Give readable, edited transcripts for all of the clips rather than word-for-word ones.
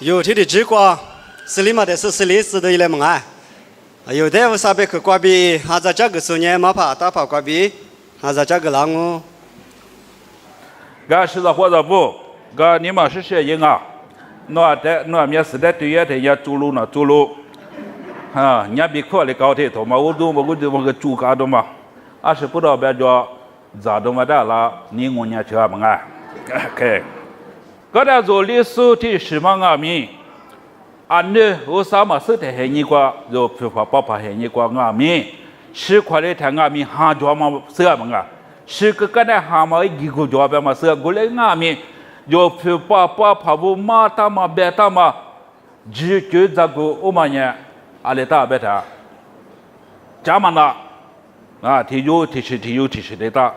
有天的结果，是你嘛的是历史的一来门啊。有的我啥别去挂壁，还在这个时间嘛怕打跑挂壁，还在这个浪哦。个是在或者不，个你们是谁人啊？那面是在对呀的呀，走路呢走路，啊，人家别看的高铁头嘛，我个住家的嘛，啊是不知道别叫咋的嘛的啦，你我年车嘛啊，OK。个在做历史的什么啊咪，安呢我啥嘛是的黑你个，就批发包发黑你个啊咪，是块的太啊咪哈着嘛是啊嘛啊，是个在哈嘛一个着别嘛是个来啊咪，就批发包发不嘛他嘛别他嘛，只就这个我们呢，阿里达别他，加嘛啦，啊提有的他，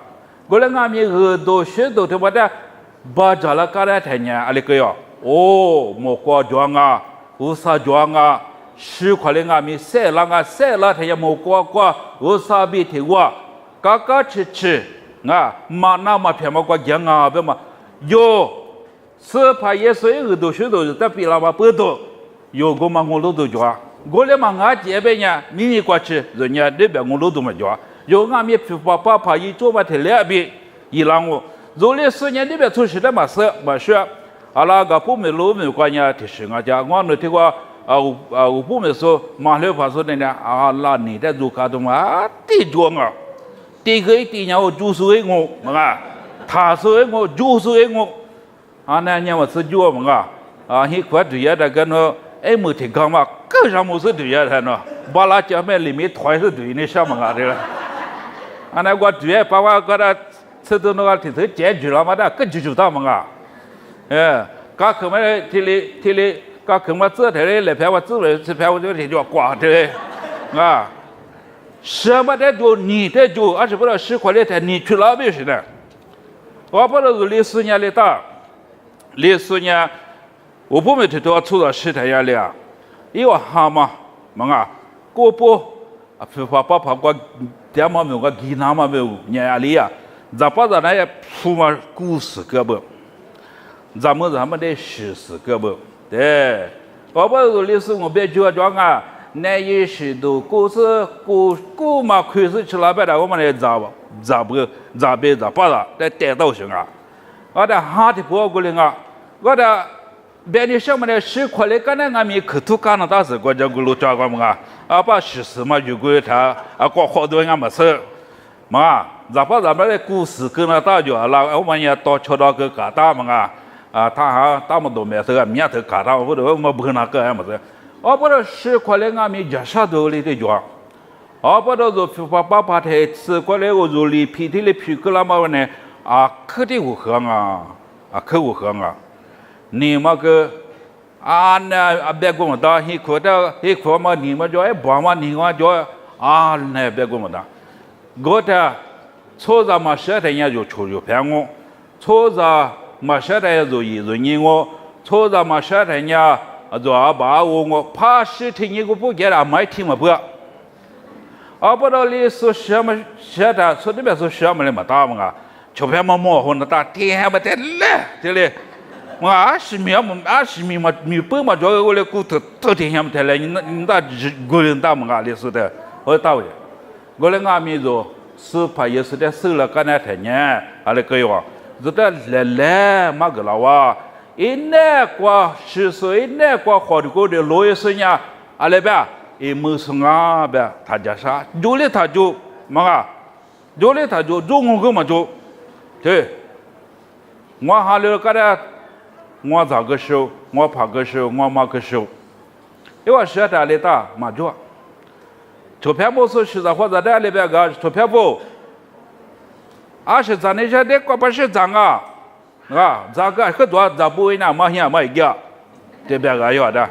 过来啊咪个都学都他妈的。baca lah kara tanya alikoyo oh moko juanga usa juanga shi khale nga mi se la thaya moko kwa usa bi thiwa kaka chi nga mana ma phema kwa gyanga be ma yo se pha yesu e do shu do ta pi la ma pu do yo go ma ngolo do jwa go le ma nga je be nya mi kwa chi zo nya de be ngolo do ma jwa yo nga mi phi pa yi zo ma the le bi yi lang做历史年里边出事的嘛事，阿拉个部门路没关呀，提示我家，我那听过我部门说马六发说的呢，阿拉你在做卡的嘛，地装啊，地个地让我住宿我，嘛，他说我住宿我，那年我是住嘛，he快对呀的跟那没听讲嘛，个啥么事对呀的呢，巴拉家面里面团是对你什么啊的，那我对呀，把我个的。吃的那个提头解决了嘛的，更就到嘛啊，刚可嘛提哩，刚可嘛这台嘞来票我这来这票我就提就挂的，啊，什么的就你的就，而且不知道10块的台你去哪边去呢？我不知道是04年的大，04年我不没提到出了10台压力啊，因为哈嘛啊，过不啊，批发包过点嘛没有个济南嘛没有压力啊。咱把咱那些铺嘛故事个不，咱们的历史个不，对，我不是历史我别就讲啊，那也是都故事古嘛开始去那边的，我们来咋把它来带到行啊，我的哈的不过来啊，我的别的什么的10块的，刚才俺们去土干那大事，国家古路抓过嘛把事嘛就过他过好多俺没事。嘛，咱们的故事跟那大家啦，我们也到瞧到个嘎达嘛他还那么多没事，面头嘎达，我们不那个么子，我不知道10块的俺们家啥都里头讲，我不知道就把台10块的我就里皮的里皮个那么呢可的我喝可我喝你嘛个那别个么的，一块嘛你们叫把嘛你嘛叫那别个么的。我的错在嘛舍得人就出就骗我，错在嘛舍得就一人赢我，错在嘛舍得人就把我怕事情一个不给他买听嘛不，不知道你说什么舍得，说那边说什么的嘛大嘛就骗嘛模糊那大天嘛得了，这里我20米嘛米半嘛就我来骨头到天下么得了，你那个人大嘛你说的，我到位。我来俺们做是怕也是在收了干那天呢，那个哟，就在来嘛个了哇，那过10岁那过好的过的60岁呢，那边没生呗，他家啥，就来他就嘛就来他就我个嘛就，对，我还了干那，我咋个收，我怕个收，我妈个收，因为是在里打嘛就。钞票不是实在或者在里边个钞票不，20张那些的80张这个很多咱不会那么样嘛一个，这边个有的，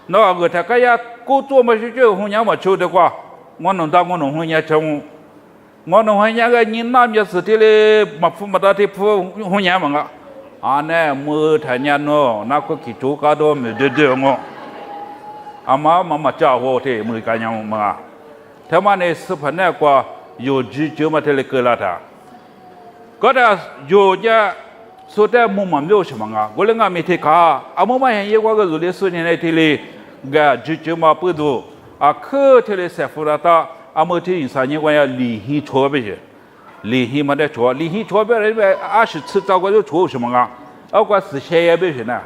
那个他个呀，过做么事就红娘么抽的话，我弄红娘抽，我弄红娘个你那面是的嘞，嘛付嘛到的付红娘嘛那没他娘喏，那个去做个都没得我。妈妈家伙的没干样嘛，他们呢是怕那个有就嘛的了个了他，个的有家说的木嘛没有什么啊，我们俺们提卡，阿木嘛现在我个如哩数年来提哩，个就嘛不多，啊，可提哩三副了达，阿木提3年我要离婚错别些，离婚嘛得错，离婚错别了呗，20次找个就错什么啊？啊，我是现在别些呢，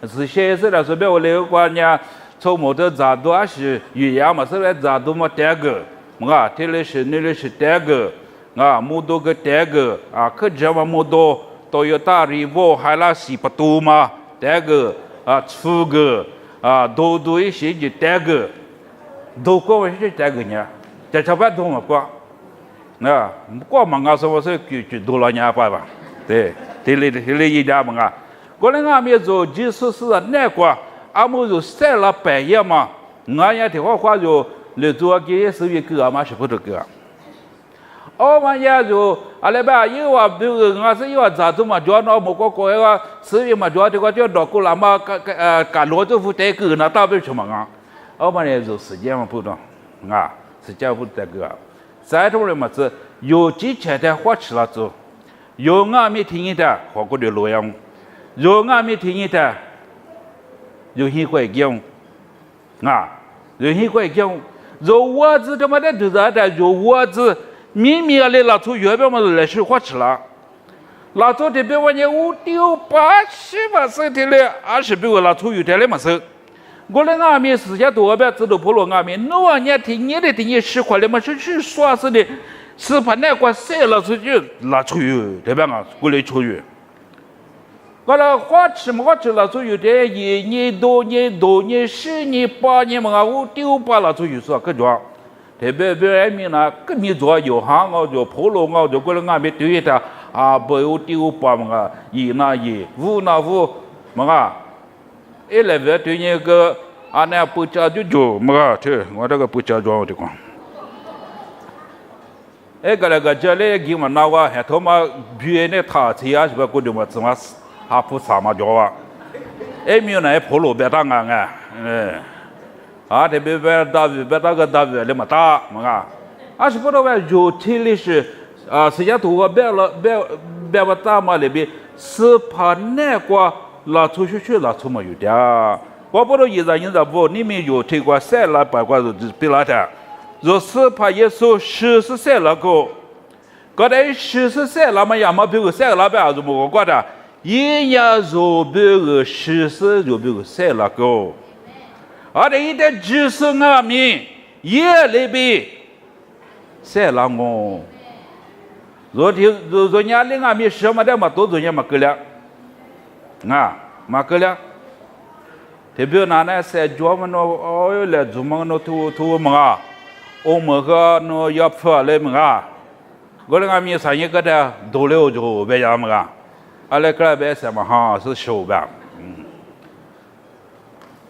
是现在了说别我那个呢，从木头咋多还是鱼呀嘛，是来咋多嘛单个，啊，提哩是那哩是单个，啊，木头个单个，啊，可这嘛木头。Toyota Revo 海拉西不多嘛？这个啊，出个啊，都一些就这个，都过我是这个呢，这差不多嘛过，啊，过嘛我说我是就多了年吧吧，对，这里一家嘛啊，过来俺们做就是那个，俺们就晒了半夜嘛，俺也的话就来做个手艺个嘛是不得个。哦，嘛也就阿拉巴有啊，比如我是有啊，咋子嘛，叫那某个国家事业嘛，叫这个叫那个啦嘛，干罗州府这个那代表什么啊？哦嘛也就时间嘛不同啊，时间不这个。再种人嘛是有几千的花吃了做，有俺没听见的花过的路样，有俺没听见的有些会讲啊，有些会讲，有我子他妈的就是的，有我子。明明来拉出月饼嘛，来是花吃了。拉出这边我呢，5丢80嘛，身体嘞20比我拉出有点嘞嘛是。我来俺们时间多呗，知道不了俺们，我年听你的听你10块嘞嘛，是说是的，是把那块晒了出去，拉出去这边啊，过来出去。我来花吃嘛，花吃拉出去的1年多年多年10年8年嘛，5丢8拉出去说个叫。特别别面呢，个面做有行我就破了我就过来俺们对的啊，不有丢把嘛1那15那5嘛一来别对那个啊那不加就嘛这我这个不加装的光。哎个那个这里给我那个还他妈别那他车啊是不过的嘛怎么还不啥嘛叫啊？哎没有那破了别当俺啊，特别别大个大月的嘛大嘛啊，是不知道为有体力是啊，时间多别不大嘛那边是怕那个拉出去拉出没有的，我不知道现在不，你们有听过3了8个就别了的，就是怕耶稣14了个，刚才14了嘛，要么比如3了8就没个的，一年就比如14就比如3了个。而且一点就是俺们夜里边晒了我，昨天里俺们什么的嘛都昨天嘛够了，啊嘛够了，特别那晒脚嘛哦来做嘛那土嘛我们个那要破来嘛我那俺们3年个的多了就别样嘛阿来个别什么哈是手吧。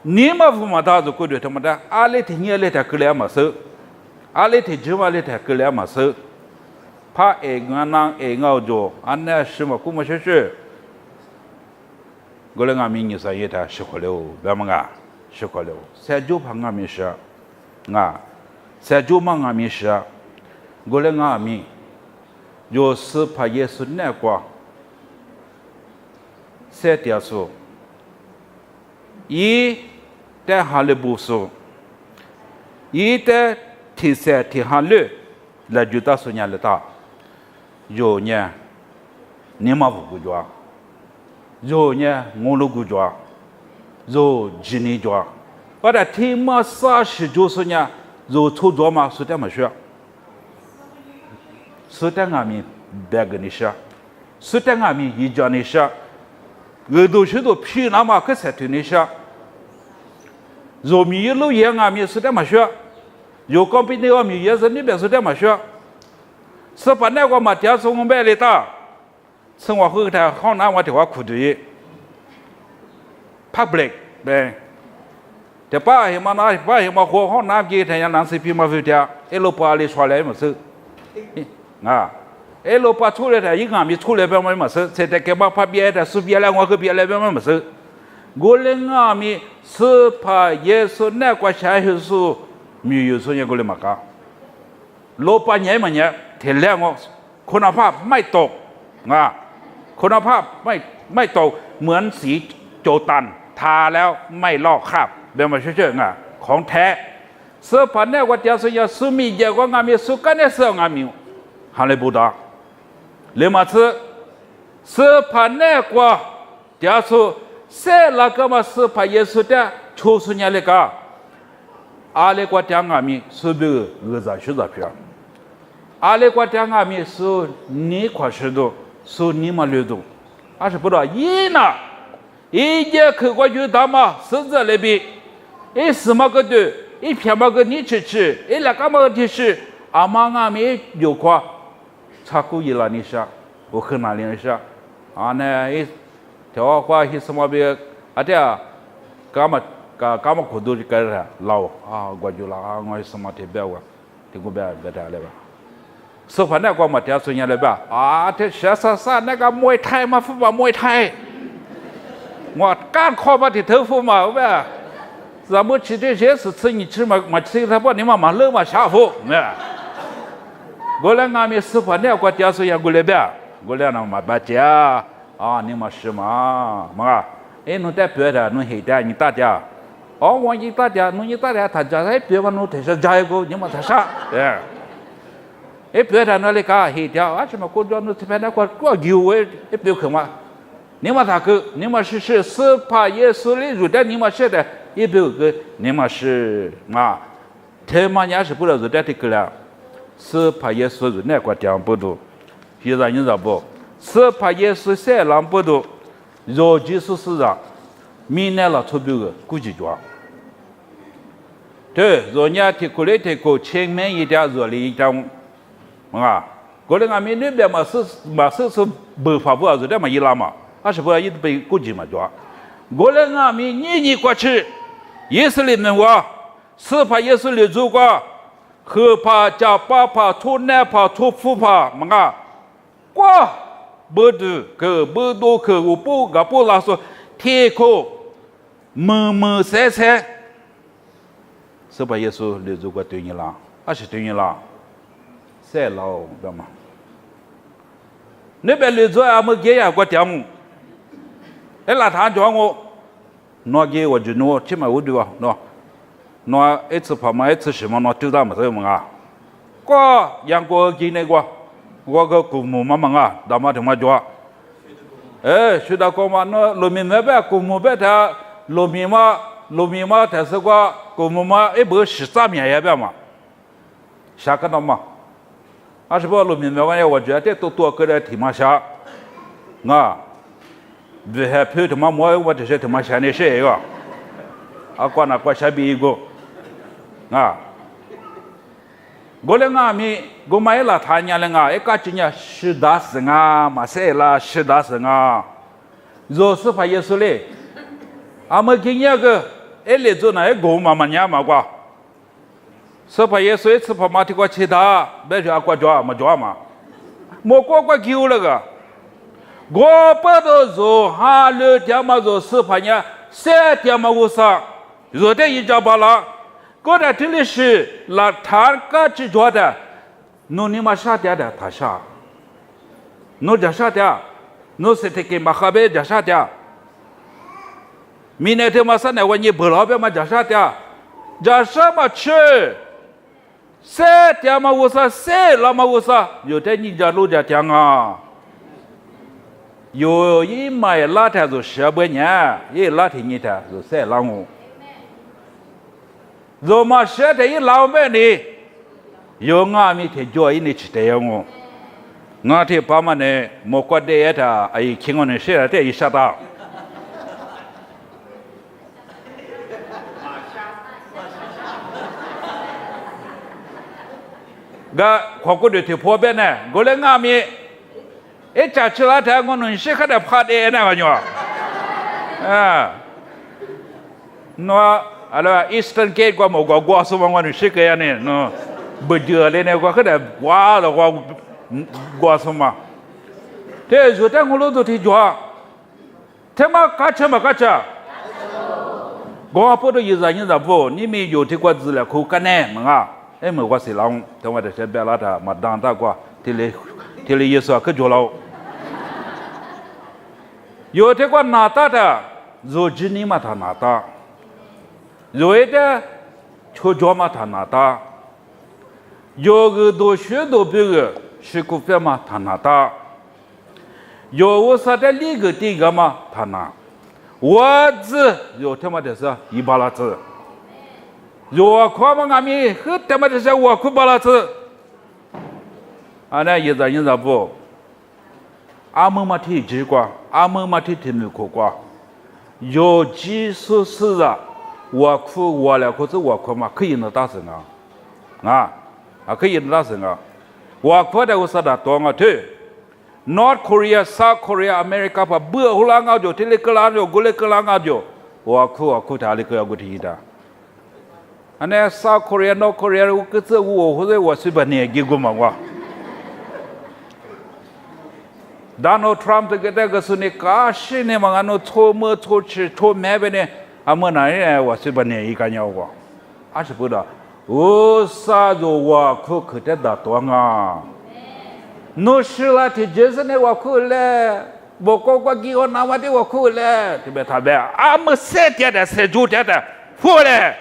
你嘛不嘛大就过的他妈的，阿里天也来他过来嘛收，阿里天就嘛来他过来嘛收，怕俺就俺那什么古么是，我来俺们2、3月他10块了，别么个10块了，3就怕俺们是，啊，3就嘛俺们是，我来俺们就是怕耶稣那个3点数，但哈利不说，一旦提3提哈利，那就到时间了大，有呢，你嘛不顾着，有呢我都顾着，有几年着，我的天嘛30就是呢，有出着嘛是这么说，是这俺们别个你说，是这俺们一家你说，我都是都皮那么可才对你说。若米路也俺们是这么说，有高比那个米也是那边是这么说，是把那个嘛电视我买来的，生活后台好难我的话苦的 ，public 对，这把什么那把什么火好难给他家南西皮嘛回家，一路把里出来没事，啊，一路把出来的一俺们出来边没事，现在给嘛把别的是别来我和别来边没事。我来俺们是怕耶稣那个下去是没有说人过来嘛个，老8年嘛年，天亮我可能怕买到啊， คุณภาพไม่โตเหมือนสีโจตันทาแล้วไม่ลอกคราบแบบมาเชื่อๆของแท้เสื้อผ้าเนี่ยว่าจะสยามสุมีเยอะกว่างามีสุกันเนี่ยเสื้องามีฮันเลยบูดาเลมาเสื้อผ้าเนี่ยกว่าจะสุเสละก็มาเสื้อผ้าเยสุเนี่ยชูสุญญาเลกาอาเลกว่าจะงามีสุบิเกษาชุดเพียอาเลกว่าจะงามีสุนี่ขวาชุดสุนี่มาเลดูอา是不知道一呢一节课过去他妈死在那边一什么个的一片么个你吃一两个么个的吃阿妈阿妹有夸查古伊拉你说我很难联系啊呢一条话一什么别啊这啊干嘛苦都是干啥老啊我就啦我什么特别我听过别的了吧สุพรรณก็มาเที่ยวส่วนใหญ่เลยแบบที่เสียสารนั่นก็มวยไทยมาฟุตบอลมวยไทยหมดการข้อมาที่เธอฟุตบอลแบบสมมติที่เสียสุดสิ่งที่มาสิ่งที่พวกนี้มาเลิกมาชาฟุเนี่ยกูเลยงานมีสุพรรณก็เที่ยวส่วนใหญ่กูเลยแบบกูเลยนำมาบัจเจ้านี่มาชิมานุ่นแต่เพื่อนนุ่นเห็นได้นี่ตาจ้าวันนี้ตาจ้านุ่นนี่ตาจ้าถ้าจะให้เพื่อนนุ่นเทศใจกูนี่มาเทศเนี่ยเพื่อนนั่นเลยก็เฮียอาจจะมาคนจนที่เป็นนักก็อยู่เพื่อนเขามานี่มาถ้าคือนี่มา是司法耶稣的主的你มา是的一边个你มา是嘛他们也是不知道的这个了司法耶稣主那个讲不多现在你知道不司法耶稣三郎不多若即是市场明年了出标个估计多对若你提过来提过前面一点若里一点过来俺们那边嘛是不发布是这么一拉嘛，是不一被估计嘛抓。过来俺们你过去，也是里面话，司法也是里做过，河怕加八怕出南怕出副怕嘛过不多个不多个我不拉说天空闪闪，司法也是里做过对你啦，是对你啦。sai lao dama ne bele zo am ge ya kwa tiamu ela tha jo ngo no ge wo ju no chi ma wo du no etsi pa ma etsi shi ma no tu da ma zo ma ko yang ko gi ne ko wo ko ku mu ma ma da ma de ma jo shi da ko ma no lo mi me ba ku mu ba ta lo mi ma ta se ko ku mu ma e bo shi za mi ya ba ma sha ka no ma是不路面玩意，我觉得多个的提马下，这还配他妈摸我这些他妈闲的事一个，管那管下边一个，我嘞咪我买了他家嘞一个今年10大生嘛谁啦10大生若是怕也是嘞，们今年个来做那个嘛年嘛瓜。司法也是司法马蹄过其他，别说过抓嘛，莫过丢了个，我不都做哈了天嘛做司法呢，3天嘛我啥，若得一家巴拉，我在这里是那他个去做的，你嘛啥的他啥，你这啥的，你是这个马哈贝这啥的，明天嘛啥呢？我你不老别嘛这啥的，这啥嘛吃。谁天嘛我啥，谁老嘛我啥，有的你家路家听有一买拉天就10年，一拉天你天就谁老我，若嘛10天一老板的，有俺们天叫一年吃的我，俺天爸妈呢，莫过的一他，听我们说的一下到。个考古的提破边呢，我来俺们家吃了台，我能是看到怕的那个喏，那Eastern Gate 我冇过什么我能是个样呢，那不觉得呢，我看到哇了我过什么，这就在我老多提做，他妈干吃嘛干吃，我不都一人不，你们有提过资料可干呢嘛？没我是郎，他妈的是别拉他，马当大瓜，提里耶稣可做了，有这个拿大的，有几年嘛他拿大，有的出家嘛他拿大，有个多学多别个是股票嘛他拿大，有我啥的另一个地个嘛他拿，我子有他妈的是100子，有我夸嘛俺们和他妈的是我夸100子，那一直不。阿门嘛提几个，阿门嘛提听你可个，有几十是啊，我哭我了，可是我哭嘛，可以能打成啊，可以能打成啊，我哭的我说的多啊，对 ，North Korea、South Korea、America 把不胡乱搞就，这里个乱就，过来个乱搞就，我哭他里个要过提的，那 South Korea、North Korea 我个这我或者我随便你给过嘛我。Donald Trump 这个是你搞事呢嘛？俺那错么错吃错买呗呢？俺们那人我是不呢一个鸟我，还是不的。我啥子我可得的多啊？那是啦，这就是呢我可了，我个给我拿我的我可了，对不对？他们俺们3天的3、9天的，过来。